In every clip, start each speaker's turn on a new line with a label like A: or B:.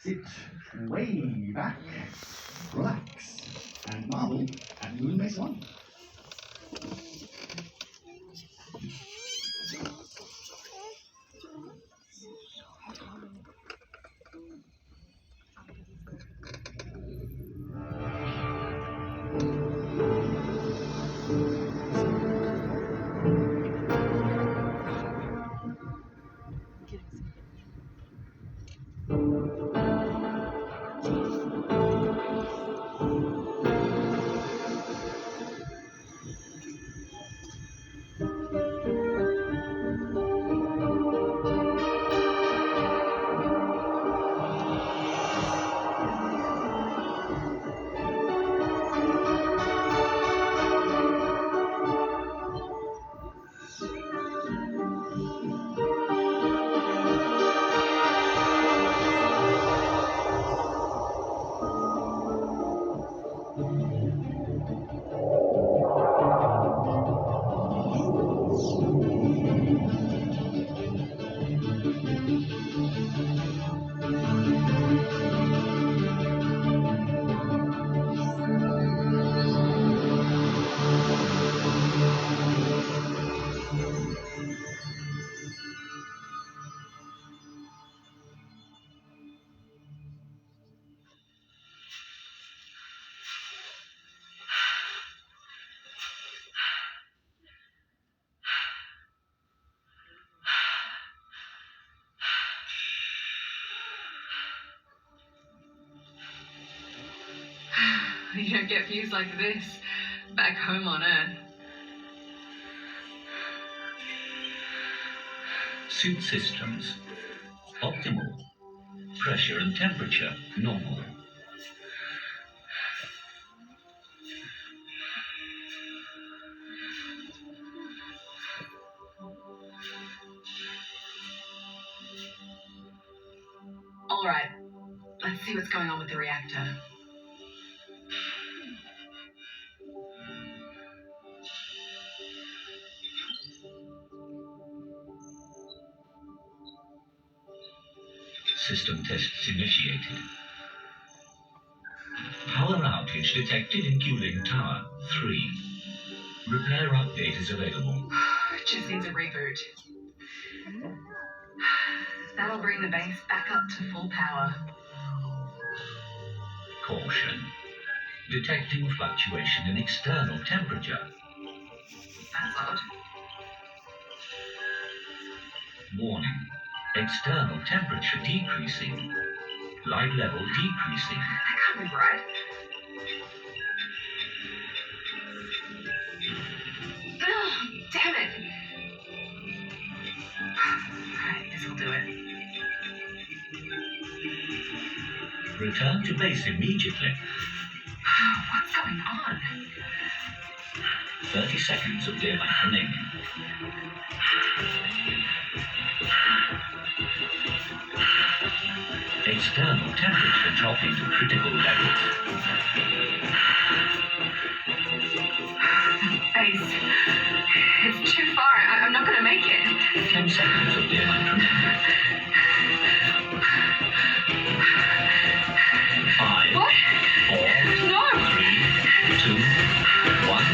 A: Sit way back, relax, and marvel at Moonbase01.
B: You don't get views like this back home on Earth.
C: Suit systems optimal. Pressure and temperature normal.
B: All right, let's see what's going on with the reactor.
C: System tests initiated. Power outage detected in cooling tower 3. Repair update is available.
B: It just needs a reboot. That'll bring the base back up to full power.
C: Caution. Detecting fluctuation in external temperature.
B: That's odd.
C: Warning. External temperature decreasing. Light level decreasing.
B: That can't be right. Oh, damn it. Alright, this will do it.
C: Return to base immediately.
B: What's going on?
C: 30 seconds of daylight remaining. External temperature dropping to critical levels.
B: Base. It's too far. I'm not going to make it.
C: 10 seconds of daylight remaining. 5,
B: What?
C: 4,
B: No!
C: 3, 2, 1.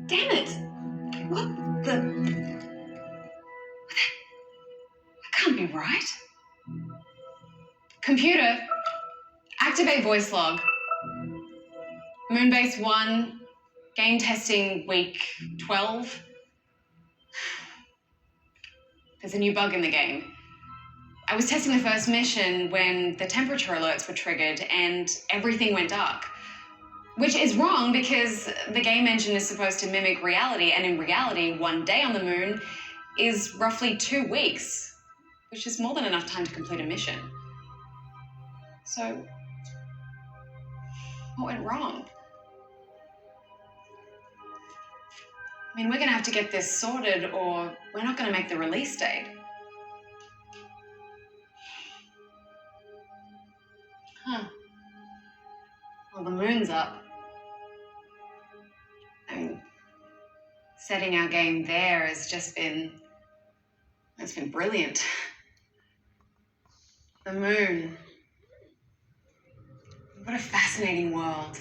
B: Damn it! What the... That can't be right. Computer, activate voice log. Moonbase01, game testing week 12. There's a new bug in the game. I was testing the first mission when the temperature alerts were triggered and everything went dark. Which is wrong because the game engine is supposed to mimic reality, and in reality, 1 day on the moon is roughly 2 weeks, which is more than enough time to complete a mission. So, what went wrong? I mean, we're gonna have to get this sorted or we're not gonna make the release date. Huh. Well, the moon's up. Setting our game there has just been, it's been brilliant. The moon. What a fascinating world.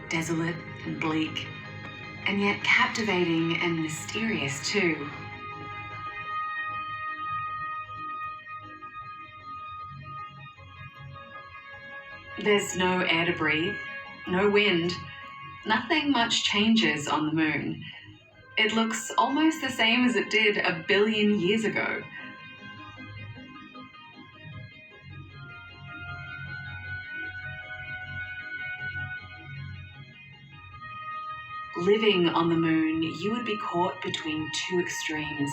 B: Desolate and bleak, and yet captivating and mysterious too. There's no air to breathe, no wind. Nothing much changes on the moon. It looks almost the same as it did 1 billion years ago. Living on the moon, you would be caught between two extremes.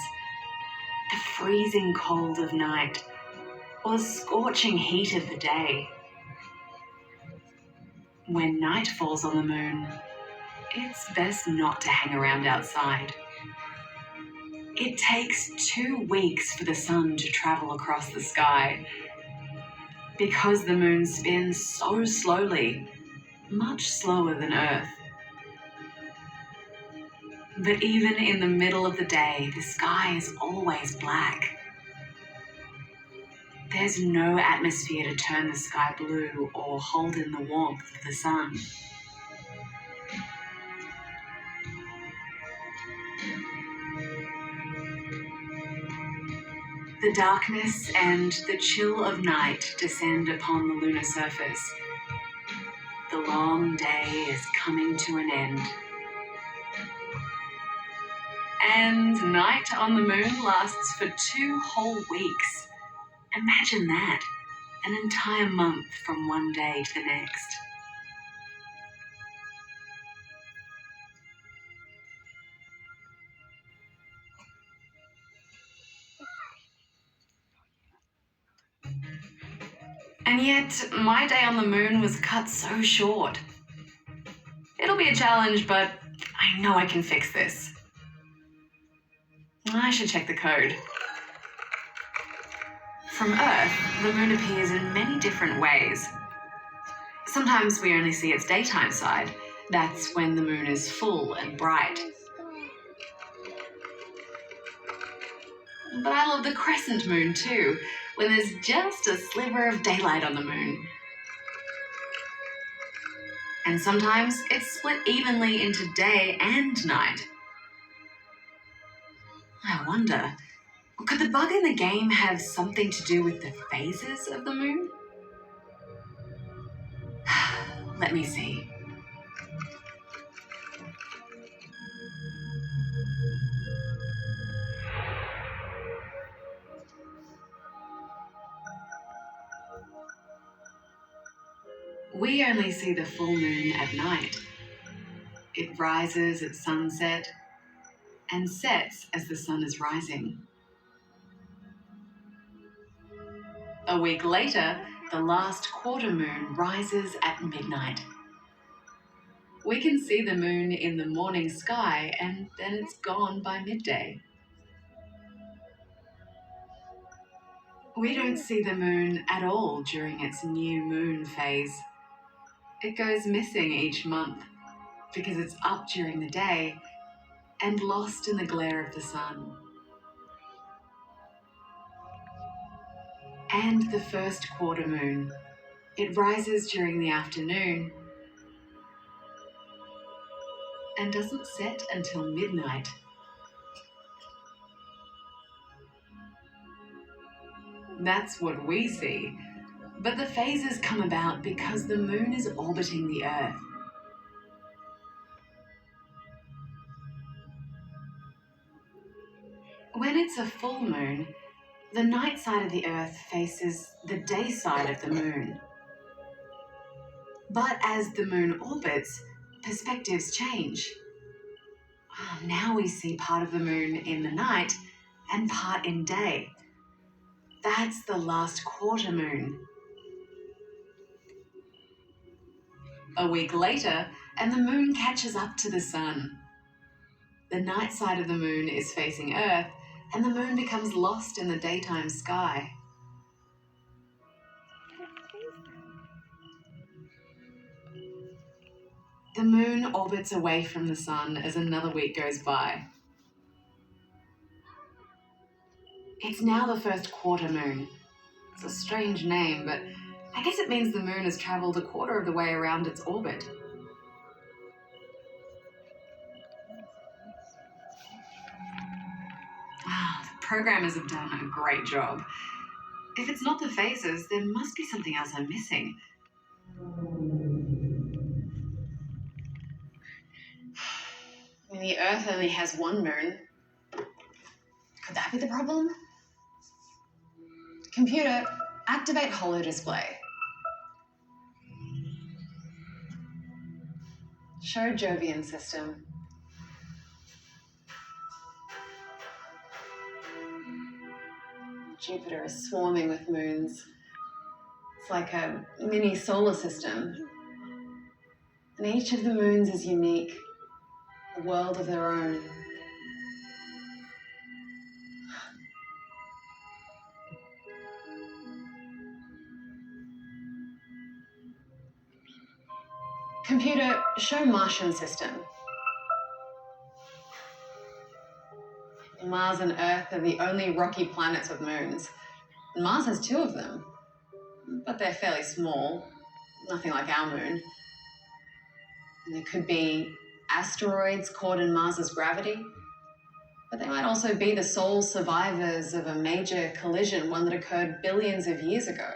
B: The freezing cold of night, or the scorching heat of the day. When night falls on the moon, it's best not to hang around outside. It takes 2 weeks for the sun to travel across the sky. Because the moon spins so slowly, much slower than Earth. But even in the middle of the day, the sky is always black. There's no atmosphere to turn the sky blue or hold in the warmth of the sun. The darkness and the chill of night descend upon the lunar surface. The long day is coming to an end. And night on the moon lasts for 2 whole weeks. Imagine that, an entire month from one day to the next. And yet, my day on the moon was cut so short. It'll be a challenge, but I know I can fix this. I should check the code. From Earth, the moon appears in many different ways. Sometimes we only see its daytime side. That's when the moon is full and bright. But I love the crescent moon too, when there's just a sliver of daylight on the moon. And sometimes it's split evenly into day and night. I wonder, could the bug in the game have something to do with the phases of the moon? Let me see. We only see the full moon at night. It rises at sunset and sets as the sun is rising. A week later, the last quarter moon rises at midnight. We can see the moon in the morning sky, and then it's gone by midday. We don't see the moon at all during its new moon phase. It goes missing each month because it's up during the day and lost in the glare of the sun. And the first quarter moon. It rises during the afternoon and doesn't set until midnight. That's what we see. But the phases come about because the moon is orbiting the Earth. When it's a full moon, the night side of the Earth faces the day side of the moon. But as the moon orbits, perspectives change. Now we see part of the moon in the night and part in day. That's the last quarter moon. A week later, and the moon catches up to the sun. The night side of the moon is facing Earth, and the moon becomes lost in the daytime sky. The moon orbits away from the sun as another week goes by. It's now the first quarter moon. It's a strange name, but I guess it means the moon has travelled a quarter of the way around its orbit. Wow, the programmers have done a great job. If it's not the phases, there must be something else I'm missing. I mean, the Earth only has one moon. Could that be the problem? Computer, activate holo display. Show Jovian system. Jupiter is swarming with moons. It's like a mini solar system. And each of the moons is unique, a world of their own. Computer, show Martian system. Mars and Earth are the only rocky planets with moons. Mars has 2 of them, but they're fairly small, nothing like our moon. And there could be asteroids caught in Mars's gravity, but they might also be the sole survivors of a major collision, one that occurred billions of years ago.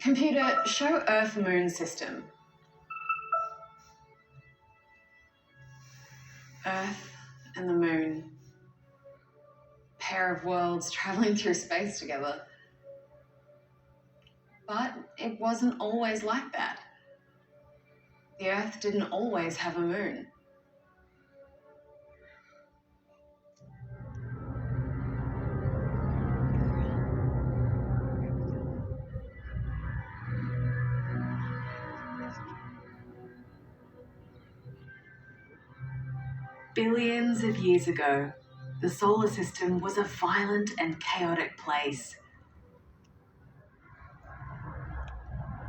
B: Computer, show Earth-Moon system. Earth and the moon. Pair of worlds traveling through space together. But it wasn't always like that. The Earth didn't always have a moon. Billions of years ago, the solar system was a violent and chaotic place.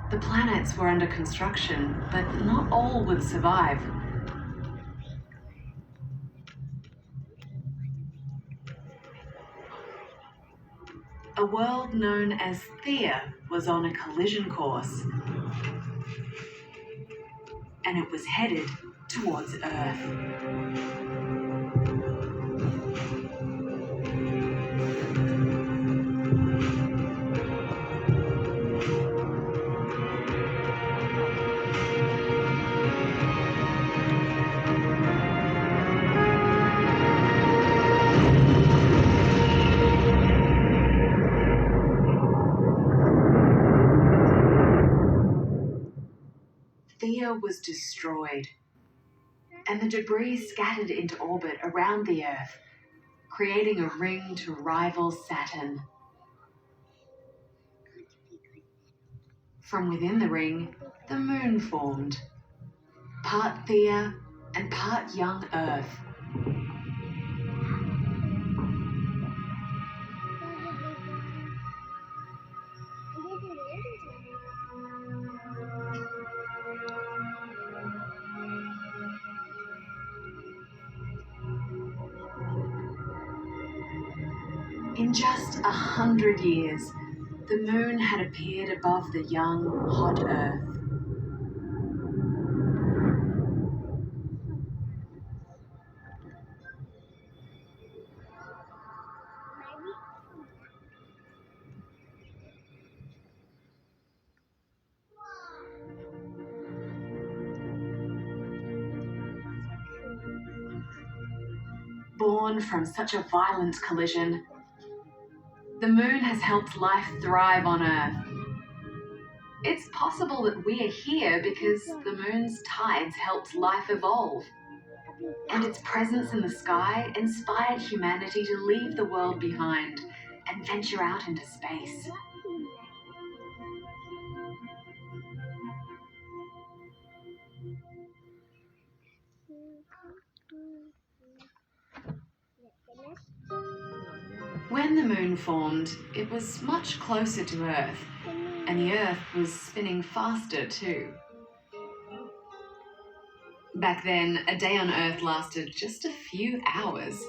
B: The planets were under construction, but not all would survive. A world known as Theia was on a collision course, and it was headed towards Earth. Theia was destroyed, and the debris scattered into orbit around the Earth, creating a ring to rival Saturn. From within the ring, the moon formed, part Theia and part young Earth. In just 100 years, the moon had appeared above the young, hot Earth. Born from such a violent collision, the moon has helped life thrive on Earth. It's possible that we are here because the moon's tides helped life evolve, and its presence in the sky inspired humanity to leave the world behind and venture out into space. When the moon formed, it was much closer to Earth, And the Earth was spinning faster too. Back then, a day on Earth lasted just a few hours.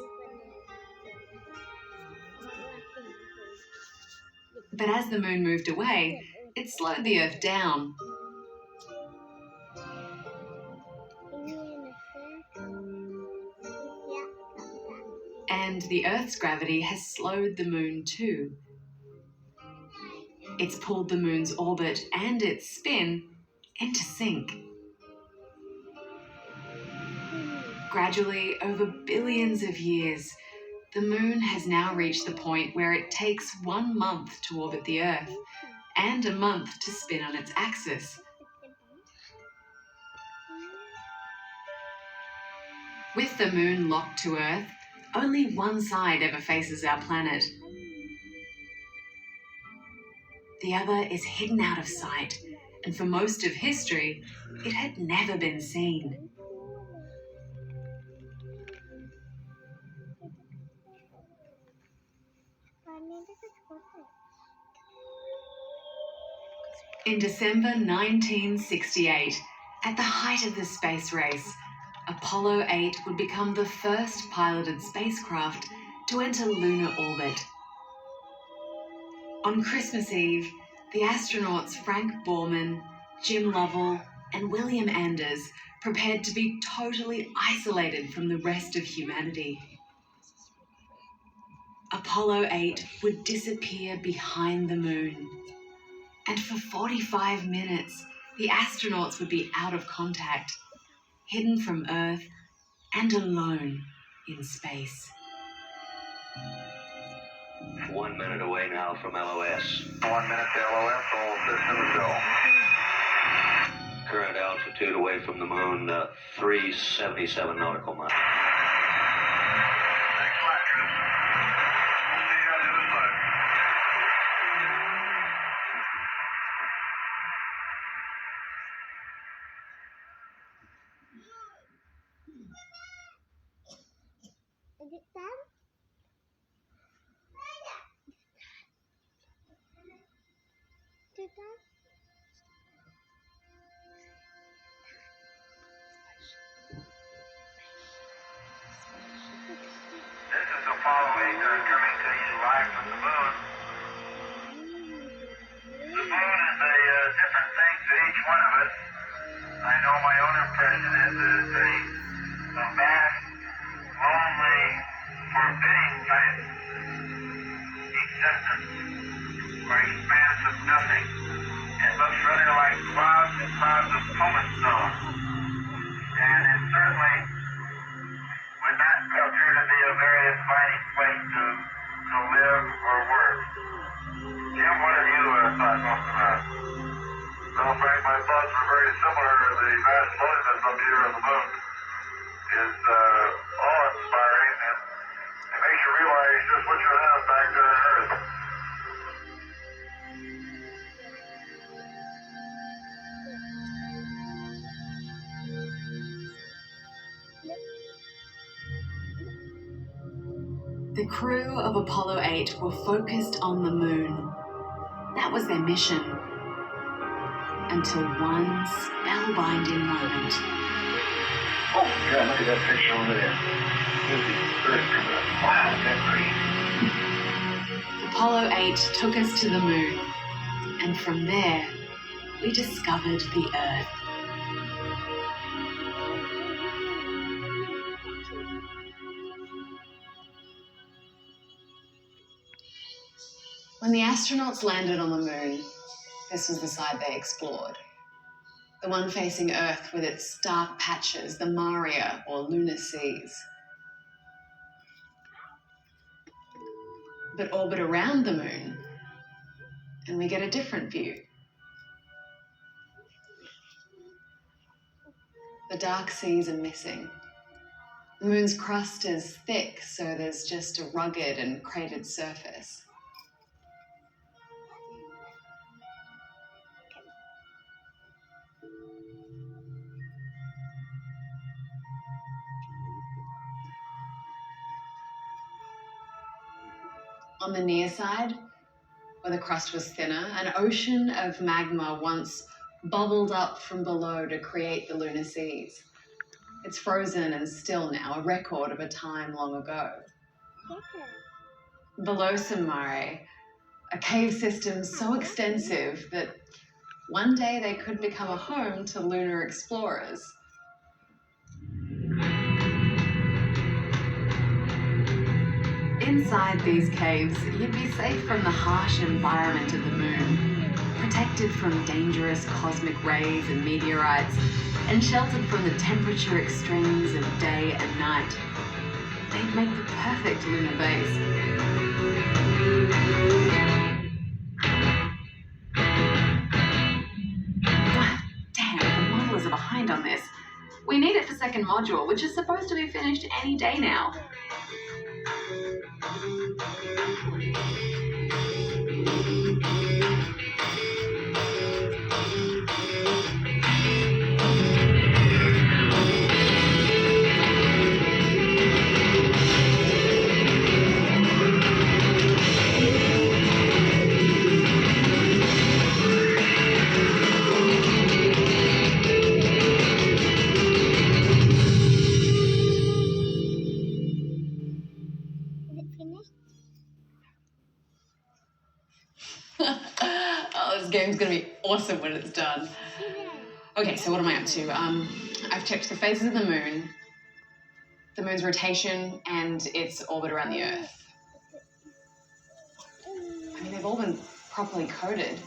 B: But as the moon moved away, it slowed the Earth down. And the Earth's gravity has slowed the moon too. It's pulled the moon's orbit and its spin into sync. Gradually, over billions of years, the moon has now reached the point where it takes 1 month to orbit the Earth and a month to spin on its axis. With the moon locked to Earth, only one side ever faces our planet. The other is hidden out of sight, and for most of history, it had never been seen. In December 1968, at the height of the space race, Apollo 8 would become the first piloted spacecraft to enter lunar orbit. On Christmas Eve, the astronauts Frank Borman, Jim Lovell, and William Anders prepared to be totally isolated from the rest of humanity. Apollo 8 would disappear behind the moon. And for 45 minutes, the astronauts would be out of contact, hidden from Earth and alone in space.
D: 1 minute away now from LOS.
E: 1 minute to LOS, all systems go.
D: Current altitude away from the moon, 377 nautical miles.
E: Thanks a lot, troops. We'll see you on the other side.
F: Is it done? Is it done?
E: This is Apollo 8 coming to you live from the moon. The moon is a different thing to each one of us. I know my own impression is that it's a vast, lonely, forbidding type existence or expanse of nothing. It looks rather like clouds and clouds of pumice stone. And it certainly would not appear to be a very inviting place to live or work. Jim, what have you thought most about it? Well, Frank, my thoughts were very similar. The vast loneliness up here on the moon is awe-inspiring, and it makes you realize just what you have back there on Earth.
B: The crew of Apollo 8 were focused on the moon. That was their mission. Until one spellbinding moment.
E: Oh, yeah, look at that picture over there. There's the Earth coming up. Wow, that's great.
B: Apollo 8 took us to the moon, and from there, we discovered the Earth. When the astronauts landed on the moon, this was the side they explored. The one facing Earth with its dark patches, the Maria or lunar seas. But orbit around the moon, and we get a different view. The dark seas are missing. The moon's crust is thick, so there's just a rugged and cratered surface. On the near side, where the crust was thinner, an ocean of magma once bubbled up from below to create the lunar seas. It's frozen and still now, a record of a time long ago. Below Samare, a cave system so extensive that one day they could become a home to lunar explorers. Inside these caves, you'd be safe from the harsh environment of the moon, protected from dangerous cosmic rays and meteorites, and sheltered from the temperature extremes of day and night. They'd make the perfect lunar base. Damn, the modelers are behind on this. We need it for second module, which is supposed to be finished any day now. Oh, this game's gonna be awesome when it's done. Okay, so what am I up to? I've checked the phases of the moon's rotation, and its orbit around the Earth. I mean, they've all been properly coded.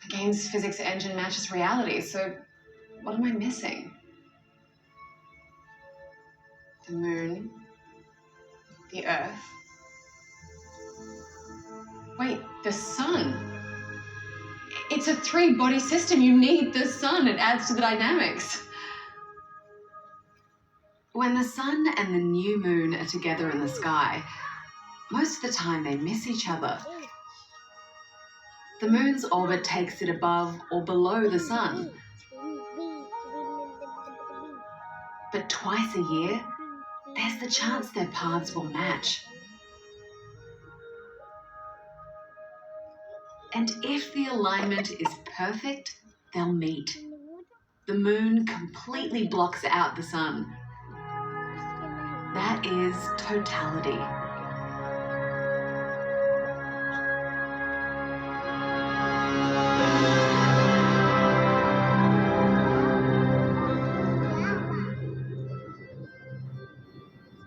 B: The game's physics engine matches reality, so what am I missing? The moon, the Earth. Wait, the sun. It's a three-body system. You need the sun. It adds to the dynamics. When the sun and the new moon are together in the sky, most of the time they miss each other. The moon's orbit takes it above or below the sun. But twice a year, there's the chance their paths will match. And if the alignment is perfect, they'll meet. The moon completely blocks out the sun. That is totality.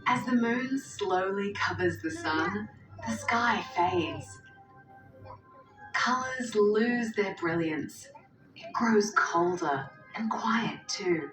B: As the moon slowly covers the sun, the sky fades. Colours lose their brilliance. It grows colder and quiet too.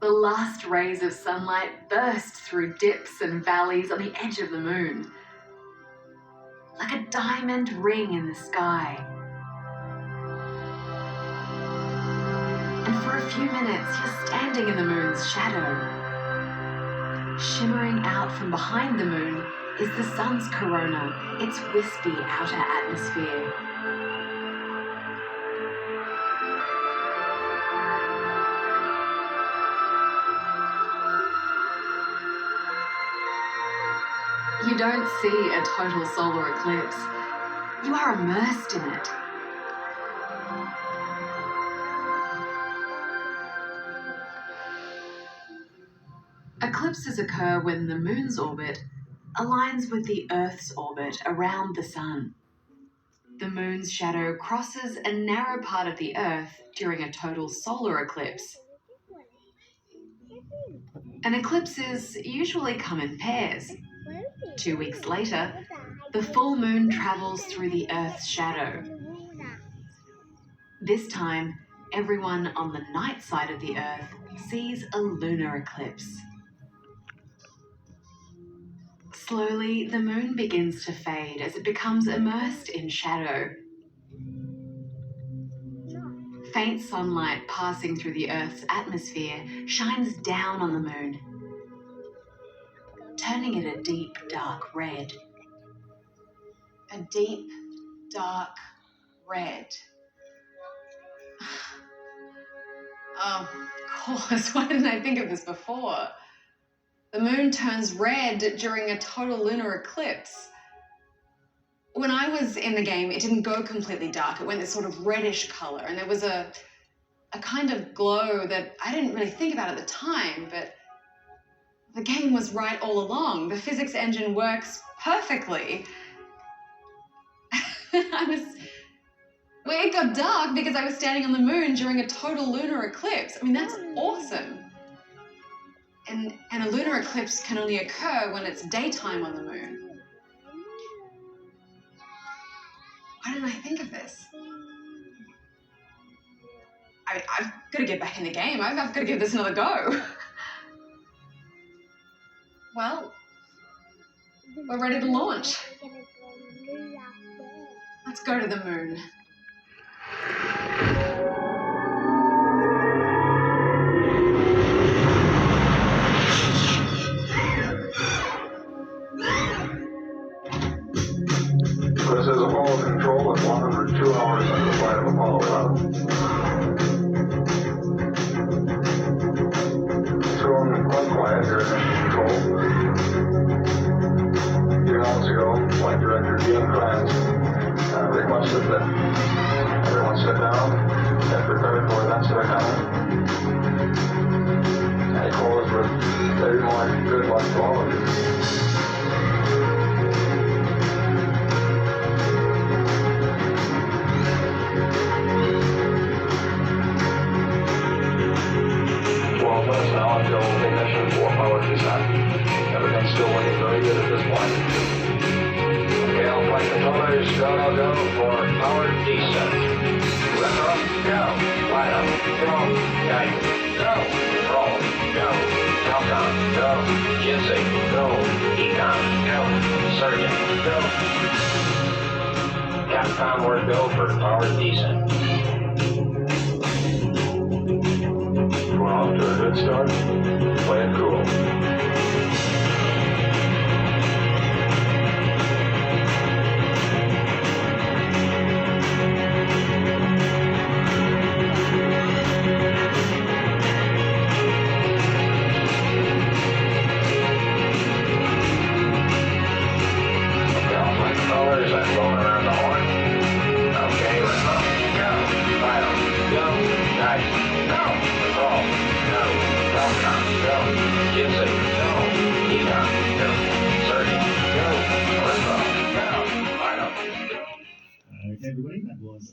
B: The last rays of sunlight burst through dips and valleys on the edge of the moon, like a diamond ring in the sky. And for a few minutes, you're standing in the moon's shadow. Shimmering out from behind the moon is the sun's corona, its wispy outer atmosphere. You don't see a total solar eclipse. You are immersed in it. Eclipses occur when the moon's orbit aligns with the Earth's orbit around the sun. The moon's shadow crosses a narrow part of the Earth during a total solar eclipse. And eclipses usually come in pairs. 2 weeks later, the full moon travels through the Earth's shadow. This time, everyone on the night side of the Earth sees a lunar eclipse. Slowly, the moon begins to fade as it becomes immersed in shadow. faint sunlight passing through the Earth's atmosphere shines down on the moon, turning it a deep, dark red. A deep, dark red. Oh, of course, why didn't I think of this before? The moon turns red during a total lunar eclipse. When I was in the game, it didn't go completely dark. It went this sort of reddish color, and there was a kind of glow that I didn't really think about at the time, but the game was right all along. The physics engine works perfectly. It got dark because I was standing on the moon during a total lunar eclipse. I mean, that's awesome. And a lunar eclipse can only occur when it's daytime on the moon. Why didn't I think of this? I've got to get back in the game. I've got to give this another go. Well, we're ready to launch. Let's go to the moon.
E: This is Apollo Control at 102 hours into the flight of Apollo 11. Soon, quite quiet here at Mission Control. A few moments ago, Flight Director Dean Kranz requested that everyone sit down, get prepared for events that are coming. And he closed with very much good luck to all of you. Now until ignition for power descent. Everything's still looking very good at this point. Okay, all flight controllers, go for power descent. Lift up, go. Line up, go. Guide, go. Roll, go. Countdown, go. Ginsey, go. Econ, go. Surgeon, go. Capcom, we're go for power descent. We're off to a good start. Play it cool. Okay, all flight controllers, I'm going around the horn. Okay, let's go. Go. Final. Go. Guide. Go. Roll. Go. Welcome. Go. Ginsey. Go. Econ. Go. Surgeon. Go. Let's go. Go. Final.
A: Okay, everybody, that was